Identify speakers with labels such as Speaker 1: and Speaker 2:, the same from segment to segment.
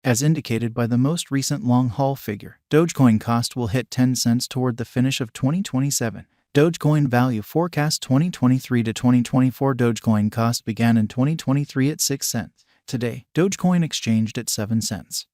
Speaker 1: As indicated by the most recent long-haul figure, Dogecoin cost will hit 10 cents toward the finish of 2027. Dogecoin value forecast 2023 to 2024. Dogecoin cost began in 2023 at 6 cents. Today, Dogecoin exchanged at 7 cents.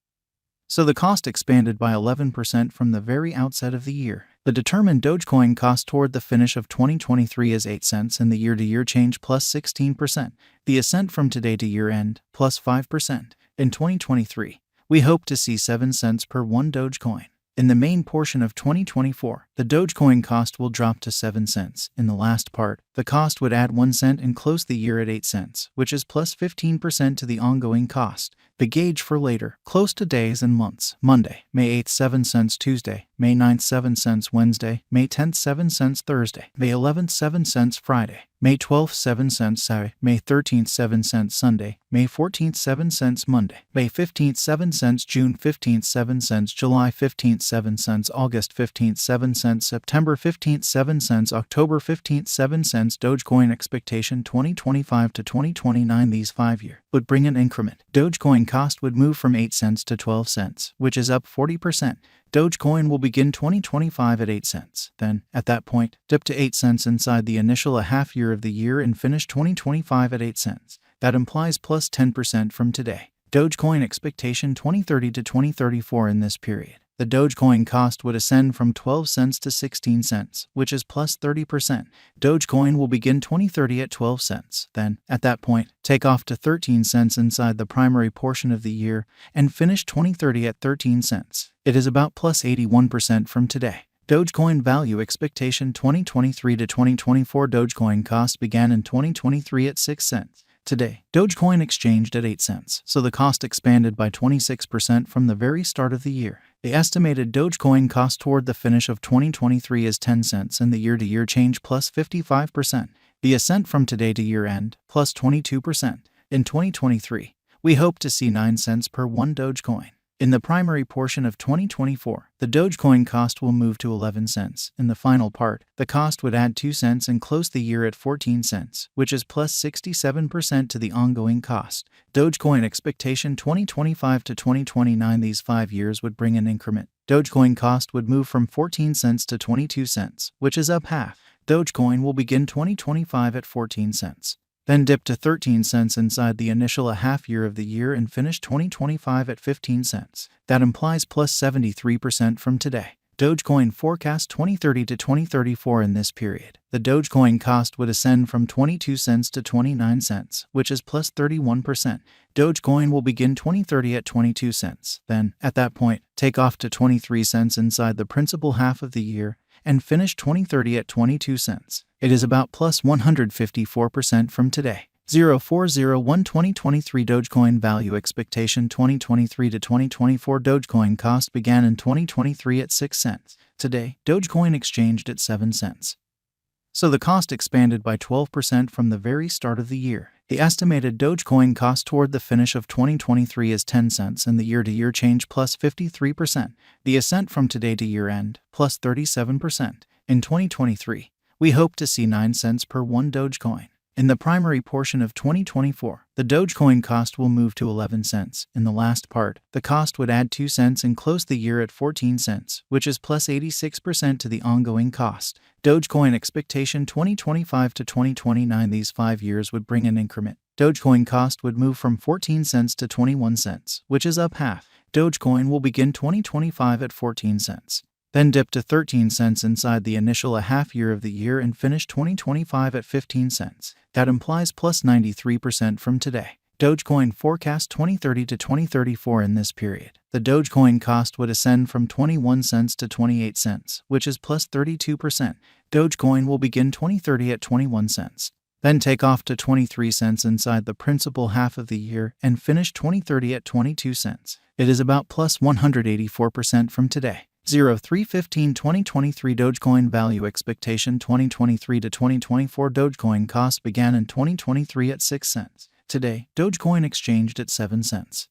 Speaker 1: So the cost expanded by 11% from the very outset of the year. The determined Dogecoin cost toward the finish of 2023 is 8 cents and the year-to-year change plus 16%. The ascent from today to year-end plus 5%. In 2023, we hope to see 7 cents per one Dogecoin. In the main portion of 2024, the Dogecoin cost will drop to 7 cents. In the last part, the cost would add 1 cent and close the year at 8 cents, which is plus 15% to the ongoing cost. The gauge for later, close to days and months: Monday, May 8th 7 cents, Tuesday, May 9th 7 cents, Wednesday, May 10th 7 cents, Thursday, May 11th 7 cents, Friday, May 12th 7 cents, Saturday, May 13th 7 cents, Sunday, May 14th 7 cents, Monday, May 15th 7 cents, June 15th 7 cents, July 15th 7 cents, August 15th 7 cents, September 15th 7 cents, October 15th 7 cents. Dogecoin expectation 2025 to 2029. These 5-year would bring an increment. Dogecoin cost would move from 8 cents to 12 cents, which is up 40%. Dogecoin will begin 2025 at 8 cents. Then, at that point, dip to 8 cents inside the initial half year of the year and finish 2025 at 8 cents. That implies plus 10% from today. Dogecoin expectation 2030 to 2034. In this period, the Dogecoin cost would ascend from 12 cents to 16 cents, which is plus 30%. Dogecoin will begin 2030 at 12 cents. Then, at that point, take off to 13 cents inside the primary portion of the year and finish 2030 at 13 cents. It is about plus 81% from today. Dogecoin value expectation 2023 to 2024. Dogecoin cost began in 2023 at 6 cents. Today, Dogecoin exchanged at 8 cents, so the cost expanded by 26% from the very start of the year. The estimated Dogecoin cost toward the finish of 2023 is 10 cents and the year-to-year change plus 55%. The ascent from today to year-end plus 22%. In 2023, we hope to see 9 cents per one Dogecoin. In the primary portion of 2024, the Dogecoin cost will move to 11 cents. In the final part, the cost would add 2 cents and close the year at 14 cents, which is plus 67% to the ongoing cost. Dogecoin expectation 2025 to 2029. These 5 years would bring an increment. Dogecoin cost would move from 14 cents to 22 cents, which is up half. Dogecoin will begin 2025 at 14 cents. Then dip to 13 cents inside the initial half year of the year and finish 2025 at 15 cents. That implies plus 73% from today. Dogecoin forecast 2030 to 2034. In this period, the Dogecoin cost would ascend from 22 cents to 29 cents, which is plus 31%. Dogecoin will begin 2030 at 22 cents. Then, at that point, take off to 23 cents inside the principal half of the year and finish 2030 at 22 cents. It is about plus 154% from today. 0401 2023 Dogecoin value expectation 2023 to 2024. Dogecoin cost began in 2023 at 6 cents. Today, Dogecoin exchanged at 7 cents. So the cost expanded by 12% from the very start of the year. The estimated Dogecoin cost toward the finish of 2023 is 10 cents and the year-to-year change plus 53%. The ascent from today to year-end plus 37%. In 2023, we hope to see 9 cents per one Dogecoin. In the primary portion of 2024, the Dogecoin cost will move to 11 cents. In the last part, the cost would add 2 cents and close the year at 14 cents, which is plus 86% to the ongoing cost. Dogecoin expectation 2025 to 2029. These 5 years would bring an increment. Dogecoin cost would move from 14 cents to 21 cents, which is up half. Dogecoin will begin 2025 at 14 cents. Then dip to 13 cents inside the initial half year of the year and finish 2025 at 15 cents. That implies plus 93% from today. Dogecoin forecast 2030 to 2034. In this period, the Dogecoin cost would ascend from 21 cents to 28 cents, which is plus 32%. Dogecoin will begin 2030 at 21 cents. Then take off to 23 cents inside the principal half of the year and finish 2030 at 22 cents. It is about plus 184% from today. 0315 2023 Dogecoin value expectation 2023 to 2024. Dogecoin cost began in 2023 at 6 cents. Today, Dogecoin exchanged at 7 cents.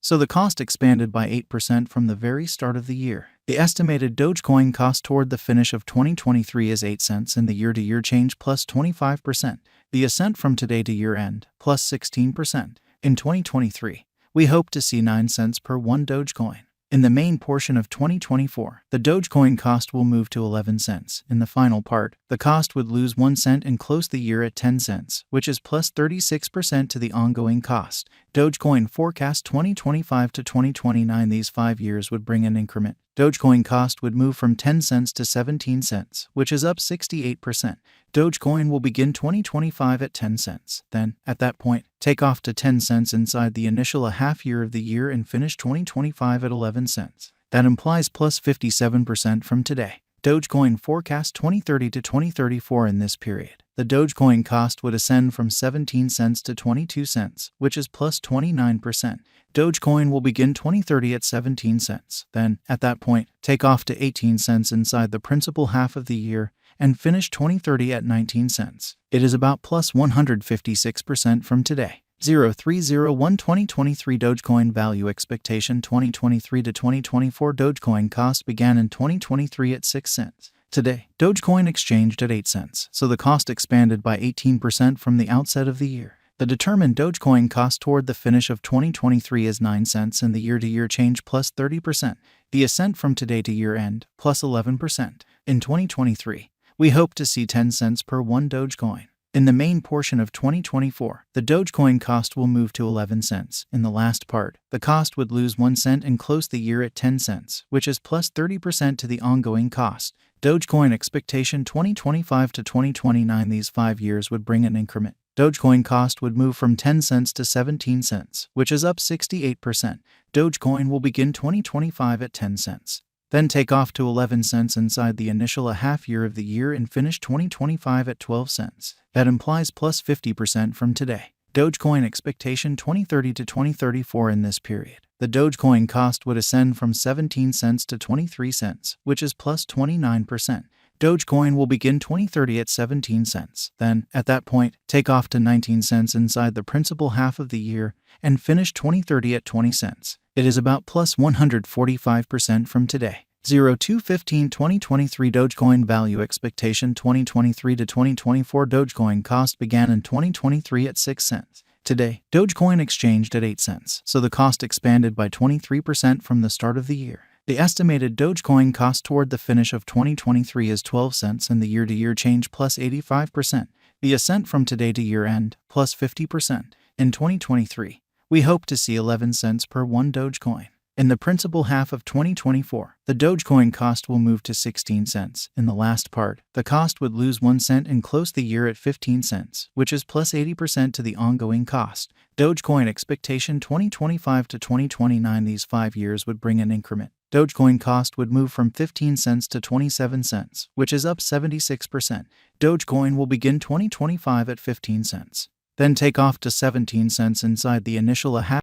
Speaker 1: So the cost expanded by 8% from the very start of the year. The estimated Dogecoin cost toward the finish of 2023 is 8 cents and the year-to-year change plus 25%. The ascent from today to year-end plus 16%. In 2023, we hope to see 9 cents per 1 Dogecoin. In the main portion of 2024, the Dogecoin cost will move to 11 cents. In the final part, the cost would lose 1 cent and close the year at 10 cents, which is plus 36% to the ongoing cost. Dogecoin forecast 2025 to 2029. These 5 years would bring an increment. Dogecoin cost would move from 10 cents to 17 cents, which is up 68%. Dogecoin will begin 2025 at 10 cents. Then, at that point, take off to 10 cents inside the initial half year of the year and finish 2025 at 11 cents. That implies plus 57% from today. Dogecoin forecast 2030 to 2034. In this period, the Dogecoin cost would ascend from 17 cents to 22 cents, which is plus 29%. Dogecoin will begin 2030 at 17 cents. Then, at that point, take off to 18 cents inside the principal half of the year and finish 2030 at 19 cents. It is about plus 156% from today. 0301 2023 Dogecoin value expectation 2023 to 2024 Dogecoin cost began in 2023 at 6 cents. Today, Dogecoin exchanged at 8 cents, so the cost expanded by 18% from the outset of the year. The determined Dogecoin cost toward the finish of 2023 is 9 cents and the year-to-year change plus 30%. The ascent from today to year-end plus 11%. In 2023, we hope to see 10 cents per 1 Dogecoin. In the main portion of 2024, the Dogecoin cost will move to 11 cents. In the last part, the cost would lose 1 cent and close the year at 10 cents, which is plus 30% to the ongoing cost. Dogecoin expectation 2025 to 2029. These 5 years would bring an increment. Dogecoin cost would move from 10 cents to 17 cents, which is up 68%. Dogecoin will begin 2025 at 10 cents. Then take off to 11 cents inside the initial half year of the year and finish 2025 at 12 cents. That implies plus 50% from today. Dogecoin expectation 2030 to 2034. In this period, the Dogecoin cost would ascend from 17 cents to 23 cents, which is plus 29%. Dogecoin will begin 2030 at 17 cents. Then, at that point, take off to 19 cents inside the principal half of the year and finish 2030 at 20 cents. It is about plus 145% from today. 0215 2023 Dogecoin value expectation 2023 to 2024 Dogecoin cost began in 2023 at 6 cents. Today, Dogecoin exchanged at 8 cents, so the cost expanded by 23% from the start of the year. The estimated Dogecoin cost toward the finish of 2023 is 12 cents and the year-to-year change plus 85%. The ascent from today to year-end plus 50%. In 2023, we hope to see 11 cents per 1 Dogecoin. In the principal half of 2024, the Dogecoin cost will move to 16 cents. In the last part, the cost would lose 1 cent and close the year at 15 cents, which is plus 80% to the ongoing cost. Dogecoin expectation 2025 to 2029. These 5 years would bring an increment. Dogecoin cost would move from 15 cents to 27 cents, which is up 76%. Dogecoin will begin 2025 at 15 cents. Then take off to 17 cents inside the initial half